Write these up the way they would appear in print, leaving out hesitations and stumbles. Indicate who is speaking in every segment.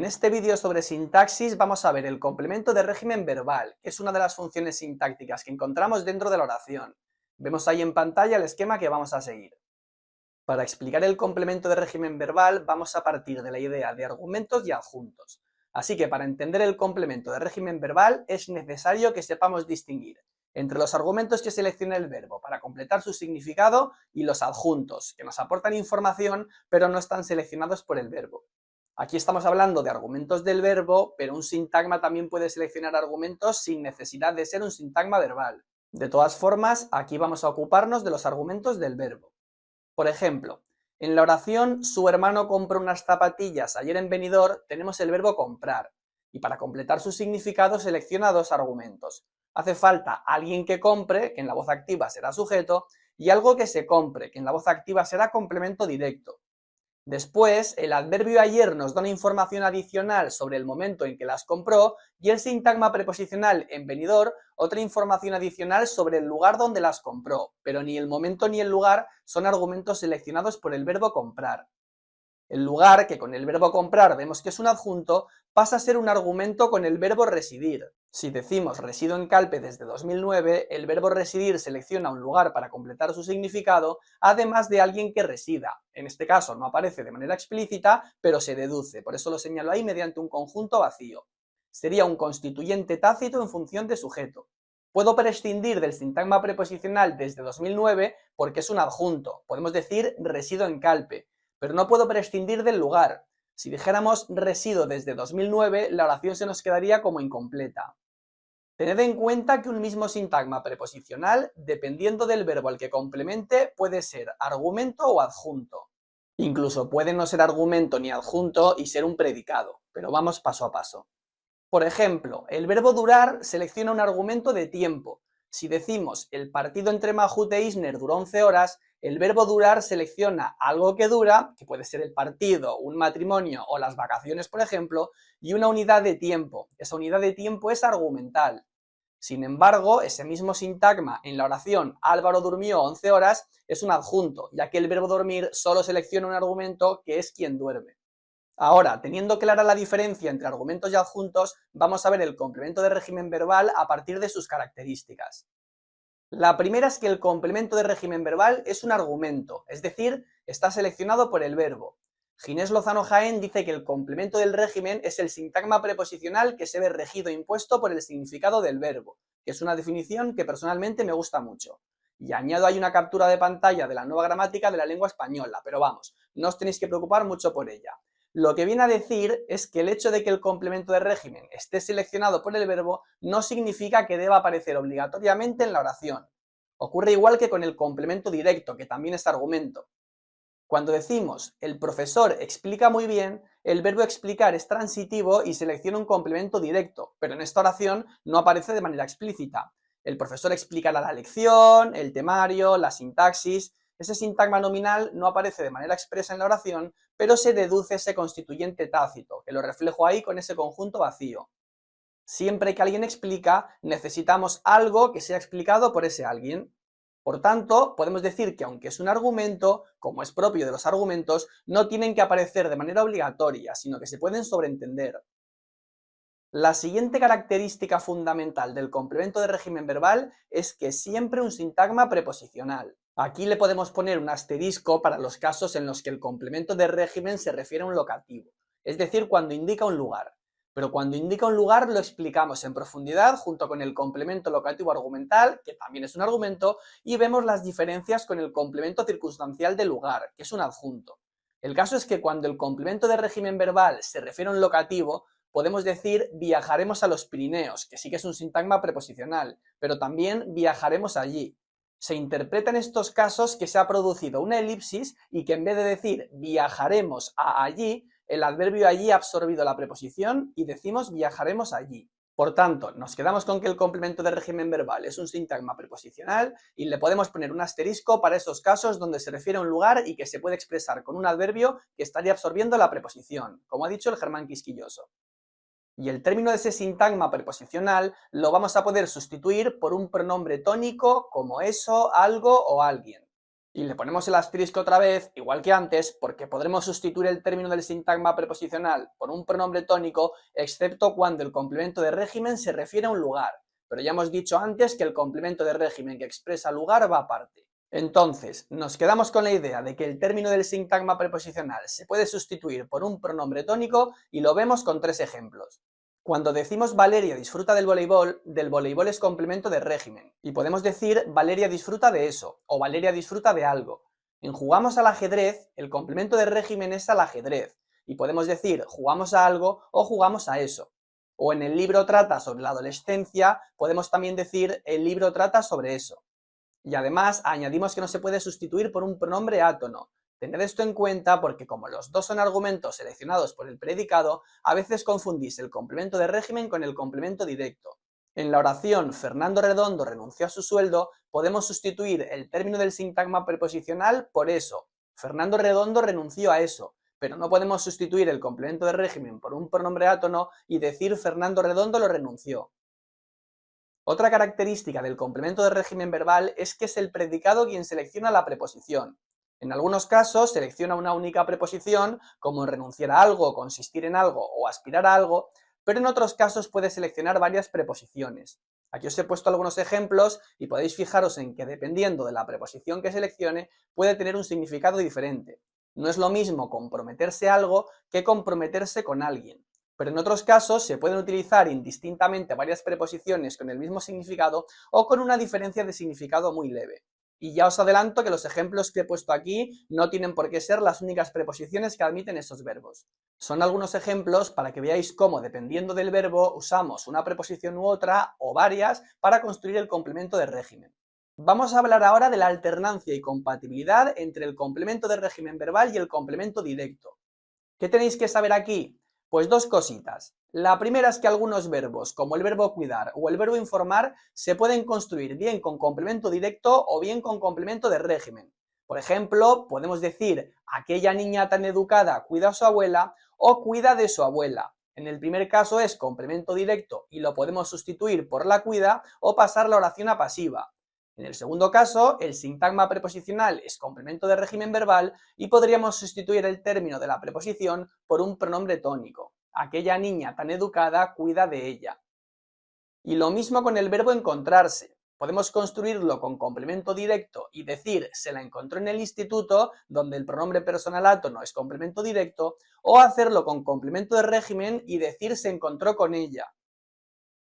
Speaker 1: este vídeo sobre sintaxis vamos a ver el complemento de régimen verbal, que es una de las funciones sintácticas que encontramos dentro de la oración. Vemos ahí en pantalla el esquema que vamos a seguir. Para explicar el complemento de régimen verbal vamos a partir de la idea de argumentos y adjuntos. Así que para entender el complemento de régimen verbal es necesario que sepamos distinguir entre los argumentos que selecciona el verbo para completar su significado y los adjuntos, que nos aportan información pero no están seleccionados por el verbo. Aquí estamos hablando de argumentos del verbo, pero un sintagma también puede seleccionar argumentos sin necesidad de ser un sintagma verbal. De todas formas, aquí vamos a ocuparnos de los argumentos del verbo. Por ejemplo, en la oración su hermano compró unas zapatillas ayer en Benidorm tenemos el verbo comprar, y para completar su significado selecciona dos argumentos. Hace falta alguien que compre, que en la voz activa será sujeto, y algo que se compre, que en la voz activa será complemento directo. Después, el adverbio ayer nos da una información adicional sobre el momento en que las compró y el sintagma preposicional en Benidorm otra información adicional sobre el lugar donde las compró, pero ni el momento ni el lugar son argumentos seleccionados por el verbo comprar. El lugar, que con el verbo comprar vemos que es un adjunto, pasa a ser un argumento con el verbo residir. Si decimos resido en Calpe desde 2009, el verbo residir selecciona un lugar para completar su significado, además de alguien que resida. En este caso no aparece de manera explícita, pero se deduce, por eso lo señalo ahí mediante un conjunto vacío. Sería un constituyente tácito en función de sujeto. Puedo prescindir del sintagma preposicional desde 2009 porque es un adjunto. Podemos decir resido en Calpe, pero no puedo prescindir del lugar. Si dijéramos resido desde 2009, la oración se nos quedaría como incompleta. Tened en cuenta que un mismo sintagma preposicional, dependiendo del verbo al que complemente, puede ser argumento o adjunto. Incluso puede no ser argumento ni adjunto y ser un predicado, pero vamos paso a paso. Por ejemplo, el verbo durar selecciona un argumento de tiempo. Si decimos el partido entre Mahut e Isner duró 11 horas, el verbo durar selecciona algo que dura, que puede ser el partido, un matrimonio o las vacaciones, por ejemplo, y una unidad de tiempo. Esa unidad de tiempo es argumental. Sin embargo, ese mismo sintagma en la oración Álvaro durmió 11 horas es un adjunto, ya que el verbo dormir solo selecciona un argumento que es quien duerme. Ahora, teniendo clara la diferencia entre argumentos y adjuntos, vamos a ver el complemento de régimen verbal a partir de sus características. La primera es que el complemento de régimen verbal es un argumento, es decir, está seleccionado por el verbo. Ginés Lozano Jaén dice que el complemento del régimen es el sintagma preposicional que se ve regido e impuesto por el significado del verbo, que es una definición que personalmente me gusta mucho. Y añado ahí una captura de pantalla de la nueva gramática de la lengua española, pero vamos, no os tenéis que preocupar mucho por ella. Lo que viene a decir es que el hecho de que el complemento de régimen esté seleccionado por el verbo no significa que deba aparecer obligatoriamente en la oración. Ocurre igual que con el complemento directo, que también es argumento. Cuando decimos el profesor explica muy bien, el verbo explicar es transitivo y selecciona un complemento directo, pero en esta oración no aparece de manera explícita. El profesor explicará la lección, el temario, la sintaxis. Ese sintagma nominal no aparece de manera expresa en la oración, pero se deduce ese constituyente tácito, que lo reflejo ahí con ese conjunto vacío. Siempre que alguien explica, necesitamos algo que sea explicado por ese alguien. Por tanto, podemos decir que aunque es un argumento, como es propio de los argumentos, no tienen que aparecer de manera obligatoria, sino que se pueden sobreentender. La siguiente característica fundamental del complemento de régimen verbal es que es siempre un sintagma preposicional. Aquí le podemos poner un asterisco para los casos en los que el complemento de régimen se refiere a un locativo, es decir, cuando indica un lugar. Pero cuando indica un lugar lo explicamos en profundidad junto con el complemento locativo argumental, que también es un argumento, y vemos las diferencias con el complemento circunstancial de lugar, que es un adjunto. El caso es que cuando el complemento de régimen verbal se refiere a un locativo, podemos decir viajaremos a los Pirineos, que sí que es un sintagma preposicional, pero también viajaremos allí. Se interpreta en estos casos que se ha producido una elipsis y que en vez de decir viajaremos a allí, el adverbio allí ha absorbido la preposición y decimos viajaremos allí. Por tanto, nos quedamos con que el complemento de régimen verbal es un sintagma preposicional y le podemos poner un asterisco para esos casos donde se refiere a un lugar y que se puede expresar con un adverbio que estaría absorbiendo la preposición, como ha dicho el Germán Quisquilloso. Y el término de ese sintagma preposicional lo vamos a poder sustituir por un pronombre tónico como eso, algo o alguien. Y le ponemos el asterisco otra vez, igual que antes, porque podremos sustituir el término del sintagma preposicional por un pronombre tónico, excepto cuando el complemento de régimen se refiere a un lugar. Pero ya hemos dicho antes que el complemento de régimen que expresa lugar va aparte. Entonces, nos quedamos con la idea de que el término del sintagma preposicional se puede sustituir por un pronombre tónico y lo vemos con 3 ejemplos. Cuando decimos Valeria disfruta del voleibol es complemento de régimen, y podemos decir Valeria disfruta de eso, o Valeria disfruta de algo. En jugamos al ajedrez, el complemento de régimen es al ajedrez, y podemos decir jugamos a algo o jugamos a eso. O en el libro trata sobre la adolescencia, podemos también decir el libro trata sobre eso. Y además añadimos que no se puede sustituir por un pronombre átono. Tened esto en cuenta porque como los dos son argumentos seleccionados por el predicado, a veces confundís el complemento de régimen con el complemento directo. En la oración Fernando Redondo renunció a su sueldo, podemos sustituir el término del sintagma preposicional por eso. Fernando Redondo renunció a eso, pero no podemos sustituir el complemento de régimen por un pronombre átono y decir Fernando Redondo lo renunció. Otra característica del complemento de régimen verbal es que es el predicado quien selecciona la preposición. En algunos casos selecciona una única preposición, como renunciar a algo, consistir en algo o aspirar a algo, pero en otros casos puede seleccionar varias preposiciones. Aquí os he puesto algunos ejemplos y podéis fijaros en que dependiendo de la preposición que seleccione puede tener un significado diferente. No es lo mismo comprometerse a algo que comprometerse con alguien. Pero en otros casos se pueden utilizar indistintamente varias preposiciones con el mismo significado o con una diferencia de significado muy leve. Y ya os adelanto que los ejemplos que he puesto aquí no tienen por qué ser las únicas preposiciones que admiten estos verbos. Son algunos ejemplos para que veáis cómo, dependiendo del verbo, usamos una preposición u otra, o varias, para construir el complemento de régimen. Vamos a hablar ahora de la alternancia y compatibilidad entre el complemento de régimen verbal y el complemento directo. ¿Qué tenéis que saber aquí? Pues dos cositas. La primera es que algunos verbos, como el verbo cuidar o el verbo informar, se pueden construir bien con complemento directo o bien con complemento de régimen. Por ejemplo, podemos decir aquella niña tan educada cuida a su abuela o cuida de su abuela. En el primer caso es complemento directo y lo podemos sustituir por la cuida o pasar la oración a pasiva. En el segundo caso, el sintagma preposicional es complemento de régimen verbal y podríamos sustituir el término de la preposición por un pronombre tónico. Aquella niña tan educada cuida de ella. Y lo mismo con el verbo encontrarse. Podemos construirlo con complemento directo y decir se la encontró en el instituto, donde el pronombre personal átono es complemento directo, o hacerlo con complemento de régimen y decir se encontró con ella.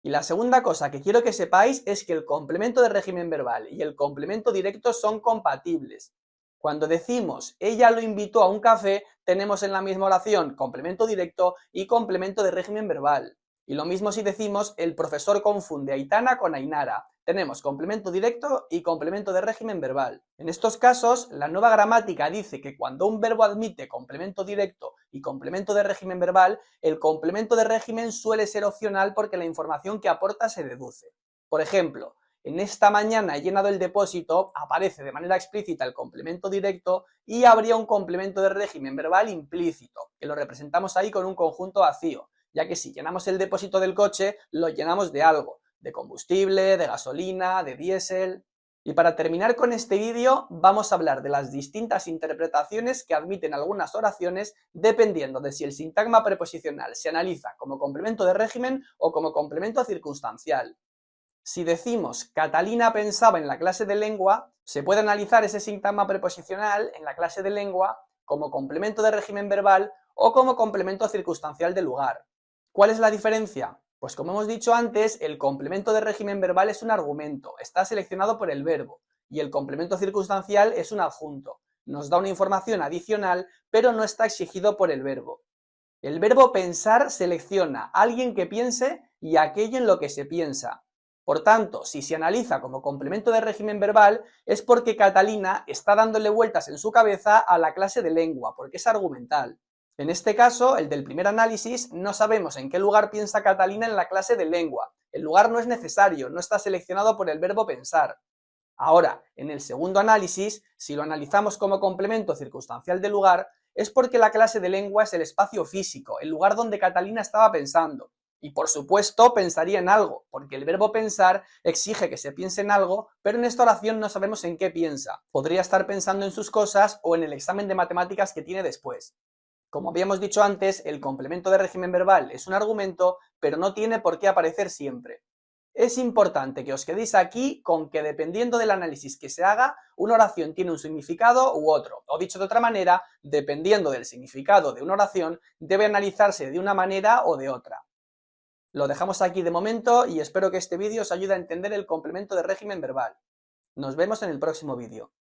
Speaker 1: Y la segunda cosa que quiero que sepáis es que el complemento de régimen verbal y el complemento directo son compatibles. Cuando decimos ella lo invitó a un café, tenemos en la misma oración complemento directo y complemento de régimen verbal. Y lo mismo si decimos el profesor confunde a Aitana con Ainara. Tenemos complemento directo y complemento de régimen verbal. En estos casos, la nueva gramática dice que cuando un verbo admite complemento directo y complemento de régimen verbal, el complemento de régimen suele ser opcional porque la información que aporta se deduce. Por ejemplo, en esta mañana he llenado el depósito, aparece de manera explícita el complemento directo y habría un complemento de régimen verbal implícito, que lo representamos ahí con un conjunto vacío, ya que si llenamos el depósito del coche, lo llenamos de algo, de combustible, de gasolina, de diésel. Y para terminar con este vídeo, vamos a hablar de las distintas interpretaciones que admiten algunas oraciones dependiendo de si el sintagma preposicional se analiza como complemento de régimen o como complemento circunstancial. Si decimos Catalina pensaba en la clase de lengua, se puede analizar ese sintagma preposicional en la clase de lengua como complemento de régimen verbal o como complemento circunstancial de lugar. ¿Cuál es la diferencia? Pues como hemos dicho antes, el complemento de régimen verbal es un argumento, está seleccionado por el verbo, y el complemento circunstancial es un adjunto. Nos da una información adicional, pero no está exigido por el verbo. El verbo pensar selecciona a alguien que piense y aquello en lo que se piensa. Por tanto, si se analiza como complemento de régimen verbal, es porque Catalina está dándole vueltas en su cabeza a la clase de lengua, porque es argumental. En este caso, el del primer análisis, no sabemos en qué lugar piensa Catalina en la clase de lengua. El lugar no es necesario, no está seleccionado por el verbo pensar. Ahora, en el segundo análisis, si lo analizamos como complemento circunstancial de lugar, es porque la clase de lengua es el espacio físico, el lugar donde Catalina estaba pensando. Y por supuesto pensaría en algo, porque el verbo pensar exige que se piense en algo, pero en esta oración no sabemos en qué piensa. Podría estar pensando en sus cosas o en el examen de matemáticas que tiene después. Como habíamos dicho antes, el complemento de régimen verbal es un argumento, pero no tiene por qué aparecer siempre. Es importante que os quedéis aquí con que dependiendo del análisis que se haga, una oración tiene un significado u otro. O dicho de otra manera, dependiendo del significado de una oración, debe analizarse de una manera o de otra. Lo dejamos aquí de momento y espero que este vídeo os ayude a entender el complemento de régimen verbal. Nos vemos en el próximo vídeo.